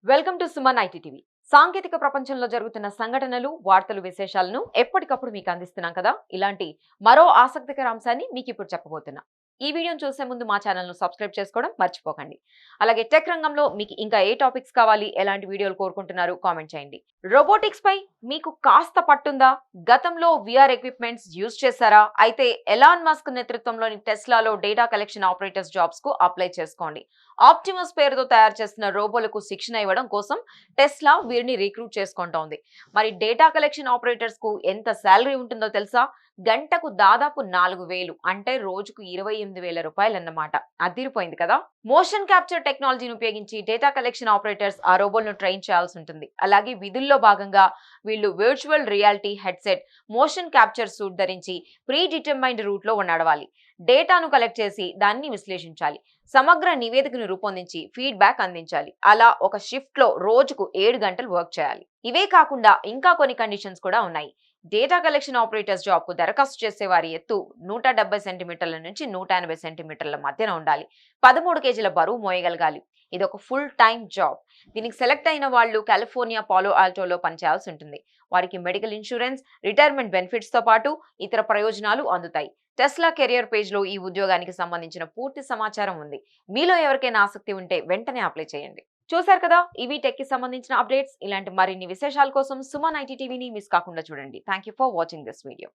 Welcome to Suman ITTV. సాంకేతిక ప్రపంచంలో జరుగుతున్న సంఘటనలు, వార్తలు, విశేషాలను ఎప్పటికప్పుడు మీకు అందిస్తున్నాం కదా. ఇలాంటి మరో ఆసక్తికర అంశాన్ని మీకు ఇప్పుడు చెప్పబోతున్నా. ఈ వీడియోని చూసే ముందు మా ఛానల్ ను సబ్స్క్రైబ్ చేసుకోవడం మర్చిపోకండి. అలాగే టెక్ రంగంలో మీకు ఇంకా ఏ టాపిక్స్ కావాలి, ఎలాంటి వీడియోలు కోరుకుంటున్నారు కామెంట్ చేయండి. రోబోటిక్స్ పై మీకు కాస్త పట్టుందా? గతంలో విఆర్ ఎక్విప్మెంట్స్ యూజ్ చేశారా? అయితే ఎలాన్ మస్క్ నేతృత్వంలోని టెస్లాలో డేటా కలెక్షన్ ఆపరేటర్స్ జాబ్స్ కు అప్లై చేసుకోండి. ఆప్టిమస్ పేరుతో తయారు చేస్తున్న రోబోలకు శిక్షణ ఇవ్వడం కోసం టెస్లా వీరిని రిక్రూట్ చేసుకుంటోంది. మరి డేటా కలెక్షన్ ఆపరేటర్స్ కు ఎంత శాలరీ ఉంటుందో తెలుసా? గంటకు దాదాపు 4,000, అంటే రోజుకు 28,000 రూపాయలు అన్నమాట. అదిరిపోయింది కదా. మోషన్ క్యాప్చర్ టెక్నాలజీని ఉపయోగించి డేటా కలెక్షన్ ఆపరేటర్స్ ఆ రోబోలను ట్రైన్ చేయాల్సి ఉంటుంది. అలాగే విధుల్లో భాగంగా వీళ్ళు virtual reality headset, motion capture suit ధరించి ప్రీ డిటర్మైన్డ్ రూట్ లో నడవాలి. డేటాను కలెక్ట్ చేసి దాన్ని విశ్లేషించాలి. సమగ్ర నివేదికను రూపొందించి ఫీడ్బ్యాక్ అందించాలి. అలా ఒక షిఫ్ట్ లో రోజుకు 7 గంటలు వర్క్ చేయాలి. ఇవే కాకుండా ఇంకా కొన్ని కండిషన్స్ కూడా ఉన్నాయి. డేటా కలెక్షన్ ఆపరేటర్స్ జాబ్ కు దరఖాస్తు చేసే వారి ఎత్తు 170 సెంటీమీటర్ల నుంచి 180 సెంటీమీటర్ల మధ్యన ఉండాలి. 13 కేజీల బరువు మోయగలగాలి. ఇది ఒక ఫుల్ టైమ్ జాబ్. దీనికి సెలెక్ట్ అయిన వాళ్ళు కాలిఫోర్నియా పాలో ఆల్టోలో పనిచేయాల్సి ఉంటుంది. వారికి మెడికల్ ఇన్సూరెన్స్, రిటైర్మెంట్ బెనిఫిట్స్ తో పాటు ఇతర ప్రయోజనాలు అందుతాయి. టెస్లా కెరియర్ పేజ్ లో ఈ ఉద్యోగానికి సంబంధించిన పూర్తి సమాచారం ఉంది. మీలో ఎవరికైనా ఆసక్తి ఉంటే వెంటనే అప్లై చేయండి. చూశారు కదా, ఇవి టెక్ కి సంబంధించిన అప్డేట్స్. ఇలాంటి మరిన్ని విశేషాల కోసం సుమన్ ఐటీటీవీని మిస్ కాకుండా చూడండి. Thank you for watching this video.